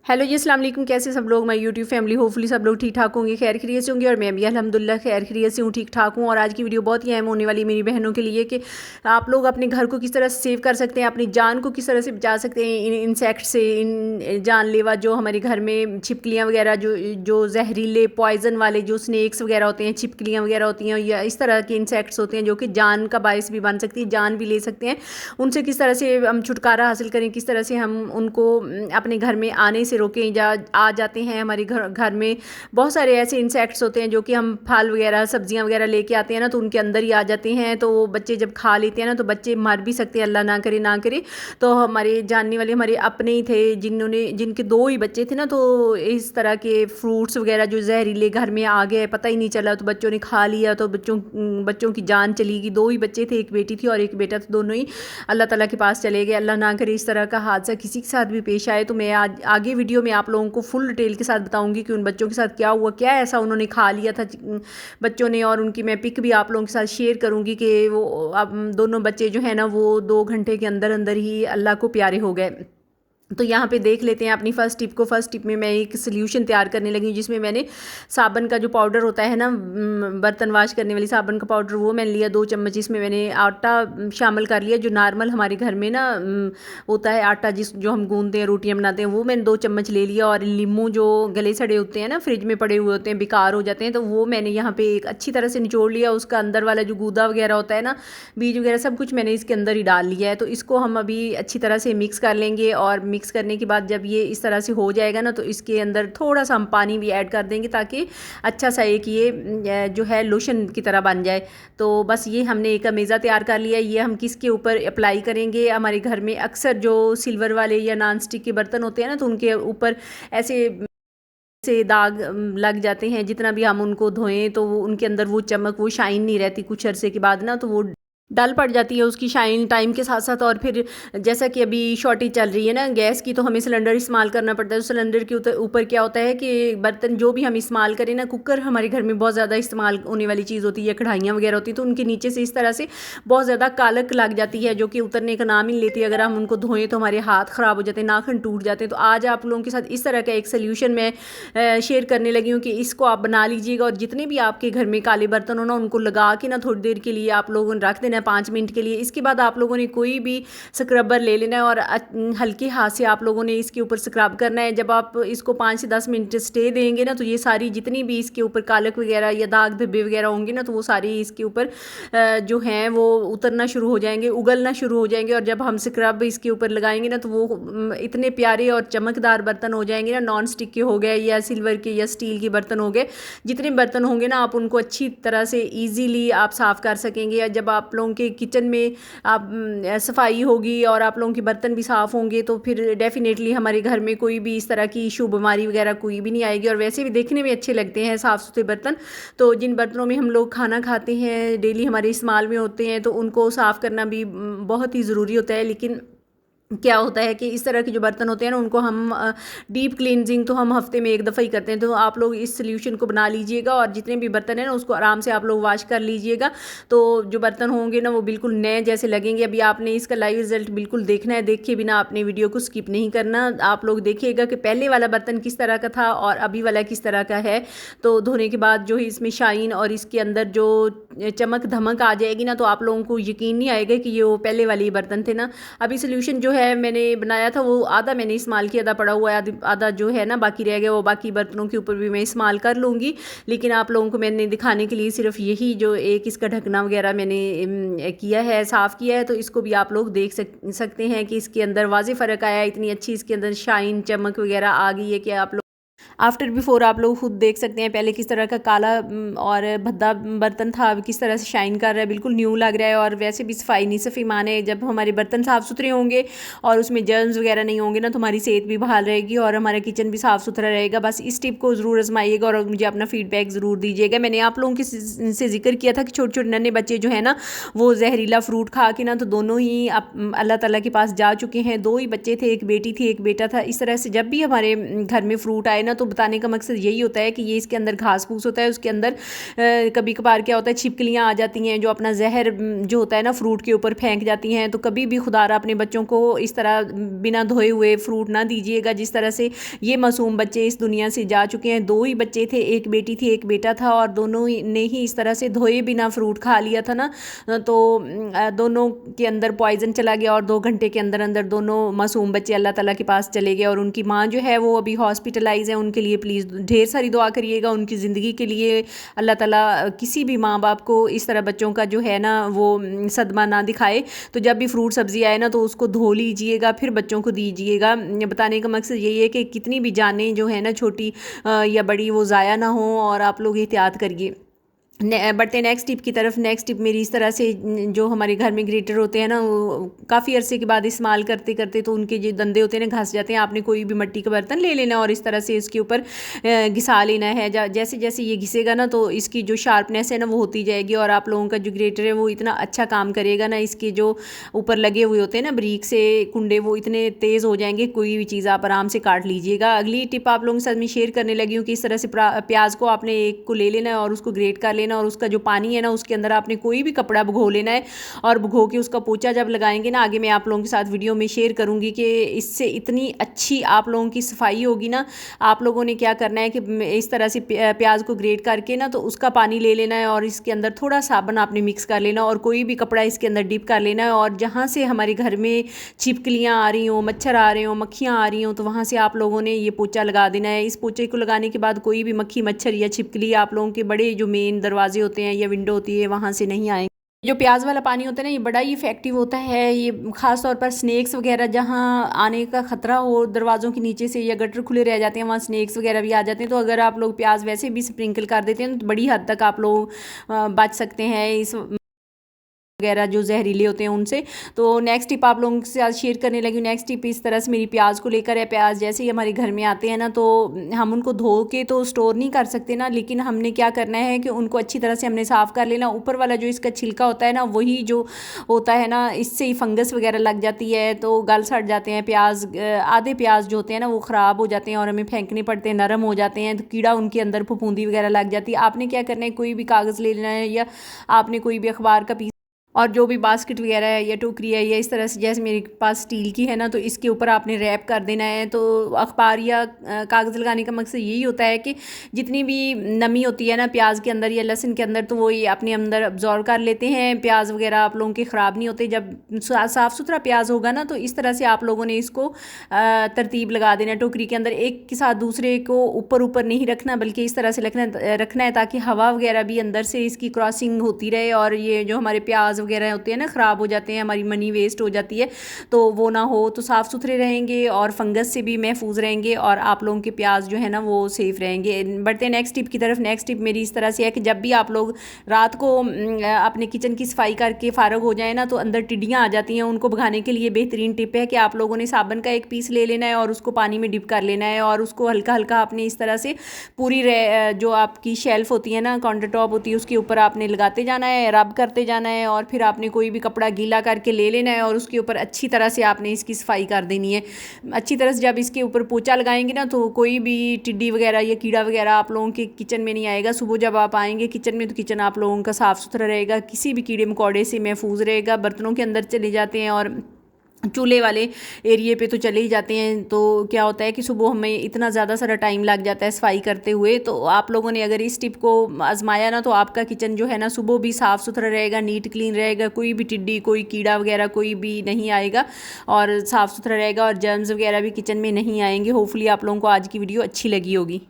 Hello जी, अस्सलाम वालेकुम। कैसे सब लोग, माय यूट्यूब फैमिली, होपफुली सब लोग ठीक ठाक होंगे, खैर खैरियत से होंगे। और मैं भी अल्हम्दुलिल्लाह खैर खैरियत से हूँ, ठीक ठाक हूँ। और आज की वीडियो बहुत ही अहम होने वाली मेरी बहनों के लिए कि आप लोग अपने घर को किस तरह से सेव कर सकते हैं, अपनी जान को किस तरह से बचा सकते हैं इन इंसेक्ट से, इन जानलेवा जो हमारे घर में छिपकलियाँ वगैरह, जो जो जहरीले पॉइजन वाले जो स्नेक्स वगैरह होते हैं, छिपकलियाँ वगैरह होती हैं, या इस तरह के इंसेक्ट्स होते हैं जो कि जान का बायस भी बन सकती है, जान भी ले सकते हैं। उनसे किस तरह से हम छुटकारा हासिल करें, किस तरह से हम उनको अपने घर में आने से रोकें। या आ जाते हैं हमारे घर में बहुत सारे ऐसे इंसेक्ट्स होते हैं जो कि हम फल वगैरह सब्जियां वगैरह लेके आते हैं ना, तो उनके अंदर ही आ जाते हैं। तो वो बच्चे जब खा लेते हैं ना, तो बच्चे मर भी सकते हैं, अल्लाह ना करे ना करे। तो हमारे जानने वाले हमारे अपने ही थे जिनके 2 ही बच्चे थे ना, तो इस तरह के फ्रूट्स वगैरह जो जहरीले घर में आ गए, पता ही नहीं चला, तो बच्चों ने खा लिया, तो बच्चों की जान चली गई। 2 ही बच्चे थे, एक बेटी थी और एक बेटा था, दोनों ही अल्लाह ताला के पास चले गए। अल्लाह ना करे इस तरह का हादसा किसी के साथ भी पेश आए। तो मैं आज आगे वीडियो में आप लोगों को फुल डिटेल के साथ बताऊंगी कि उन बच्चों के साथ क्या हुआ, क्या ऐसा उन्होंने खा लिया था बच्चों ने। और उनकी मैं पिक भी आप लोगों के साथ शेयर करूंगी कि वो अब दोनों बच्चे जो है ना, वो 2 घंटे के अंदर अंदर ही अल्लाह को प्यारे हो गए। तो यहाँ पे देख लेते हैं अपनी फर्स्ट टिप को। फर्स्ट टिप में मैं एक सोल्यूशन तैयार करने लगी हूँ, जिसमें मैंने साबन का जो पाउडर होता है ना, बर्तन वाश करने वाली साबन का पाउडर, वो मैंने लिया 2 चम्मच। इसमें मैंने आटा शामिल कर लिया, जो नॉर्मल हमारे घर में ना होता है आटा, जो हम गूंदते हैं, रोटियाँ बनाते हैं, वो मैंने 2 चम्मच ले लिया। और नींबू जो गले सड़े होते हैं ना, फ्रिज में पड़े हुए होते हैं, बेकार हो जाते हैं, तो वो मैंने यहाँ पे एक अच्छी तरह से निचोड़ लिया। उसका अंदर वाला जो गूदा वगैरह होता है ना, बीज वगैरह सब कुछ मैंने इसके अंदर ही डाल लिया है। तो इसको हम अभी अच्छी तरह से मिक्स कर लेंगे। और मिक्स करने के बाद जब ये इस तरह से हो जाएगा ना, तो इसके अंदर थोड़ा सा हम पानी भी ऐड कर देंगे, ताकि अच्छा सा एक ये जो है लोशन की तरह बन जाए। तो बस ये हमने एक अमेज़ा तैयार कर लिया। ये हम किसके ऊपर अप्लाई करेंगे, हमारे घर में अक्सर जो सिल्वर वाले या नॉन स्टिक के बर्तन होते हैं ना, तो उनके ऊपर ऐसे से दाग लग जाते हैं। जितना भी हम उनको धोएं, तो वो उनके अंदर वो चमक, वो शाइन नहीं रहती कुछ अरसे के बाद ना, तो वो डल पड़ जाती है उसकी शाइन टाइम के साथ साथ। और फिर जैसा कि अभी शॉर्टेज चल रही है ना गैस की, तो हमें सिलेंडर इस्तेमाल करना पड़ता है। तो सिलेंडर के ऊपर क्या होता है कि बर्तन जो भी हम इस्तेमाल करें ना, कुकर हमारे घर में बहुत ज़्यादा इस्तेमाल होने वाली चीज़ होती है, या कढ़ाइयाँ वगैरह होती है, तो उनके नीचे से इस तरह से बहुत ज़्यादा कालक लग जाती है, जो कि उतरने का नाम ही नहीं लेती। अगर हम उनको धोएं तो हमारे हाथ ख़राब हो जाते हैं, नाखून टूट जाते हैं। तो आज आप लोगों के साथ इस तरह का एक सोल्यूशन मैं शेयर करने लगी हूँ कि इसको आप बना लीजिएगा। और जितने भी आपके घर में काले बर्तन हो ना, उनको लगा के ना थोड़ी देर के लिए आप लोगों ने रख देना, 5 मिनट के लिए। इसके बाद आप लोगों ने कोई भी स्क्रबर ले लेना है, और हल्के हाथ से आप लोगों ने इसके ऊपर स्क्रब करना है। जब आप इसको 5 से 10 मिनट स्टे देंगे ना, तो ये सारी जितनी भी इसके ऊपर कालक वगैरह या दाग धब्बे वगैरह होंगे ना, तो वो सारी इसके ऊपर जो हैं वो उतरना शुरू हो जाएंगे, उगलना शुरू हो जाएंगे। और जब हम स्क्रब इसके ऊपर लगाएंगे ना, तो वो इतने प्यारे और चमकदार बर्तन हो जाएंगे ना, नॉन स्टिक के हो गए या सिल्वर के या स्टील के बर्तन हो गए, जितने बर्तन होंगे ना, आप उनको अच्छी तरह से ईजीली आप साफ़ कर सकेंगे। या जब आप लोगों के किचन में आप सफाई होगी और आप लोगों के बर्तन भी साफ़ होंगे, तो फिर डेफिनेटली हमारे घर में कोई भी इस तरह की इशू, बीमारी वगैरह कोई भी नहीं आएगी। और वैसे भी देखने में अच्छे लगते हैं साफ़ सुथरे बर्तन। तो जिन बर्तनों में हम लोग खाना खाते हैं, डेली हमारे इस्तेमाल में होते हैं, तो उनको साफ़ करना भी बहुत ही ज़रूरी होता है। लेकिन क्या होता है कि इस तरह के जो बर्तन होते हैं ना, उनको हम डीप क्लींजिंग तो हम हफ्ते में एक दफ़ा ही करते हैं। तो आप लोग इस सोल्यूशन को बना लीजिएगा, और जितने भी बर्तन हैं ना, उसको आराम से आप लोग वॉश कर लीजिएगा। तो जो बर्तन होंगे ना, वो बिल्कुल नए जैसे लगेंगे। अभी आपने इसका लाइव रिजल्ट बिल्कुल देखना है, देखे बिना आपने वीडियो को स्किप नहीं करना। आप लोग देखिएगा कि पहले वाला बर्तन किस तरह का था और अभी वाला किस तरह का है। तो धोने के बाद जो इसमें शाइन और इसके अंदर जो चमक धमक आ जाएगी ना, तो आप लोगों को यकीन नहीं आएगा कि ये वो पहले वाले ही बर्तन थे ना। अभी सोल्यूशन जो है मैंने बनाया था, वो आधा मैंने इस्तेमाल किया, आधा पड़ा हुआ है, आधा जो है ना बाकी रह गया, वो बाकी बर्तनों के ऊपर भी मैं इस्तेमाल कर लूँगी। लेकिन आप लोगों को मैंने दिखाने के लिए सिर्फ यही जो एक इसका ढकना वगैरह मैंने किया है, साफ़ किया है। तो इसको भी आप लोग देख सकते हैं कि इसके अंदर वाज़ेह फ़र्क आया, इतनी अच्छी इसके अंदर शाइन चमक वगैरह आ गई है कि आप लोग आफ्टर बिफोर आप लोग खुद देख सकते हैं। पहले किस तरह का काला और भद्दा बर्तन था, अब किस तरह से शाइन कर रहा है, बिल्कुल न्यू लग रहा है। और वैसे भी सफाई निसफ़ ईमान है। जब हमारे बर्तन साफ़ सुथरे होंगे और उसमें जर्म्स वगैरह नहीं होंगे ना, तो हमारी सेहत भी बहाल रहेगी और हमारा किचन भी साफ़ सुथरा रहेगा। बस इस टिप को ज़रूर आजमाइएगा और मुझे अपना फीडबैक ज़रूर दीजिएगा। मैंने आप लोगों से जिक्र किया था कि छोटे छोटे नन्हे बच्चे जो है ना, वो जहरीला फ्रूट खा के ना, तो दोनों ही अल्लाह ताला के पास जा चुके हैं। 2 ही बच्चे थे, एक बेटी थी एक बेटा था। इस तरह से जब भी हमारे घर में फ्रूट आए ना, तो बताने का मकसद यही होता है कि ये इसके अंदर घास फूस होता है, उसके अंदर कभी कभार क्या होता है छिपकलियाँ आ जाती हैं जो अपना जहर जो होता है ना फ्रूट के ऊपर फेंक जाती हैं। तो कभी भी खुदारा अपने बच्चों को इस तरह बिना धोए हुए फ्रूट ना दीजिएगा। जिस तरह से ये मासूम बच्चे इस दुनिया से जा चुके हैं, 2 ही बच्चे थे, एक बेटी थी एक बेटा था, और दोनों ने ही इस तरह से धोए बिना फ्रूट खा लिया था ना, तो दोनों के अंदर पॉइजन चला गया और 2 घंटे के अंदर अंदर दोनों मासूम बच्चे अल्लाह ताला के पास चले गए। और उनकी माँ जो है वो अभी हॉस्पिटलाइज है, उनके लिए प्लीज़ ढेर सारी दुआ करिएगा उनकी ज़िंदगी के लिए। अल्लाह ताला किसी भी माँ बाप को इस तरह बच्चों का जो है ना वो सदमा ना दिखाए। तो जब भी फ्रूट सब्ज़ी आए ना तो उसको धो लीजिएगा फिर बच्चों को दीजिएगा। बताने का मकसद यही है कि कितनी भी जानें जो है ना छोटी या बड़ी वो ज़ाया ना हो, और आप लोग एहतियात करिए। बढ़ते नेक्स्ट टिप की तरफ। नेक्स्ट टिप मेरी इस तरह से, जो हमारे घर में ग्रेटर होते हैं ना वो काफ़ी अरसे के बाद इस्तेमाल करते करते तो उनके जो दंदे होते हैं ना घस जाते हैं। आपने कोई भी मिट्टी का बर्तन ले लेना और इस तरह से इसके ऊपर घिसा लेना है। जैसे जैसे ये घिसेगा ना तो इसकी जो शार्पनेस है ना वो होती जाएगी, और आप लोगों का जो ग्रेटर है वो इतना अच्छा काम करेगा ना, इसके जो ऊपर लगे हुए होते हैं ना ब्रीक से कुंडे वो इतने तेज़ हो जाएंगे, कोई भी चीज़ आप आराम से काट लीजिएगा। अगली टिप आप लोगों के साथ मैं शेयर करने लगी हूँ कि इस तरह से प्याज को आपने एक को ले लेना है और उसको ग्रेट कर लेना, और उसका जो पानी है ना उसके अंदर आपने कोई भी कपड़ा भिगो लेना है, और भिगो के उसका पोंछा जब लगाएंगे ना, आगे मैं आप लोगों के साथ वीडियो में शेयर करूंगी कि इससे इतनी अच्छी आप लोगों की सफाई होगी ना। आप लोगों ने क्या करना है कि इस तरह से प्याज को ग्रेट करके ना तो उसका पानी ले लेना है, और इसके अंदर थोड़ा साबुन आपने मिक्स कर लेना, और कोई भी कपड़ा इसके अंदर डिप कर लेना है। और जहाँ से हमारे घर में छिपकलियाँ आ रही हों, मच्छर आ रहे हों, मक्खियाँ आ रही हों, तो वहाँ से आप लोगों ने ये पोंछा लगा देना है। इस पोंछे को लगाने के बाद कोई भी मक्खी मच्छर या छिपकली आप लोगों के बड़े जो मेन दरवाजे होते हैं या विंडो होती है वहाँ से नहीं आएंगे। जो प्याज वाला पानी होता है ना ये बड़ा ही इफेक्टिव होता है। ये ख़ास तौर पर स्नेक्स वगैरह जहाँ आने का ख़तरा हो, दरवाज़ों के नीचे से या गटर खुले रह जाते हैं वहाँ स्नेक्स वगैरह भी आ जाते हैं। तो अगर आप लोग प्याज वैसे भी स्प्रिंकल कर देते हैं तो बड़ी हद तक आप लोग बच सकते हैं इस वगैरह जो जहरीले होते हैं उनसे। तो नेक्स्ट टिप आप लोगों के साथ शेयर करने लगी। नेक्स्ट टिप इस तरह से मेरी प्याज को लेकर है। प्याज जैसे ही हमारे घर में आते हैं ना तो हम उनको धो के तो स्टोर नहीं कर सकते ना, लेकिन हमने क्या करना है कि उनको अच्छी तरह से हमने साफ़ कर लेना। ऊपर वाला जो इसका छिलका होता है ना वही जो होता है ना, इससे ही फंगस वगैरह लग जाती है तो गल सड़ जाते हैं प्याज। आधे प्याज जो होते हैं ना वो ख़राब हो जाते हैं और हमें फेंकने पड़ते हैं, नरम हो जाते हैं, तो कीड़ा उनके अंदर फफूंदी वगैरह लग जाती है। आपने क्या करना है, कोई भी कागज़ ले लेना है या आपने कोई भी अखबार का पीस और जो भी बास्केट वगैरह है या टोकरी है या इस तरह से, जैसे मेरे पास स्टील की है ना, तो इसके ऊपर आपने रैप कर देना है। तो अखबार या कागज़ लगाने का मकसद यही होता है कि जितनी भी नमी होती है ना प्याज के अंदर या लहसुन के अंदर तो वो ये अपने अंदर अब्जॉर्व कर लेते हैं। प्याज वगैरह आप लोगों के ख़राब नहीं होते। जब साफ़ सुथरा प्याज होगा ना तो इस तरह से आप लोगों ने इसको तरतीब लगा देना टोकरी के अंदर, एक के साथ दूसरे को ऊपर ऊपर नहीं रखना बल्कि इस तरह से रखना है ताकि हवा वगैरह भी अंदर से इसकी क्रॉसिंग होती रहे और ये जो हमारे प्याज वगैरह होते हैं ना ख़राब हो जाते हैं, हमारी मनी वेस्ट हो जाती है, तो वो ना हो। तो साफ़ सुथरे रहेंगे और फंगस से भी महफूज रहेंगे और आप लोगों के प्याज जो है ना वो सेफ़ रहेंगे। बढ़ते हैं नेक्स्ट टिप की तरफ। नेक्स्ट टिप मेरी इस तरह से है कि जब भी आप लोग रात को अपने किचन की सफाई करके फ़ारग हो जाए ना तो अंदर टिड्डियाँ आ जाती हैं, उनको भगाने के लिए बेहतरीन टिप है कि आप लोगों ने साबुन का एक पीस ले लेना है और उसको पानी में डिप कर लेना है और उसको हल्का हल्का अपने इस तरह से पूरी जो आपकी शेल्फ होती है ना, काउंटर टॉप होती है, उसके ऊपर आपने लगाते जाना है, रब करते जाना है और फिर आपने कोई भी कपड़ा गीला करके ले लेना है और उसके ऊपर अच्छी तरह से आपने इसकी सफाई कर देनी है। अच्छी तरह से जब इसके ऊपर पोंछा लगाएंगे ना तो कोई भी टिड्डी वगैरह या कीड़ा वगैरह आप लोगों के किचन में नहीं आएगा। सुबह जब आप आएंगे किचन में तो किचन आप लोगों का साफ़ सुथरा रहेगा, किसी भी कीड़े मकोड़े से महफूज रहेगा। बर्तनों के अंदर चले जाते हैं और चूल्हे वाले एरिए पे तो चले ही जाते हैं, तो क्या होता है कि सुबह हमें इतना ज़्यादा सारा टाइम लग जाता है सफाई करते हुए। तो आप लोगों ने अगर इस टिप को आजमाया ना तो आपका किचन जो है ना सुबह भी साफ़ सुथरा रहेगा, नीट क्लीन रहेगा, कोई भी टिड्डी कोई कीड़ा वगैरह कोई भी नहीं आएगा और साफ़ सुथरा रहेगा और जर्म्स वगैरह भी किचन में नहीं आएंगे। होपफुली आप लोगों को आज की वीडियो अच्छी लगी होगी।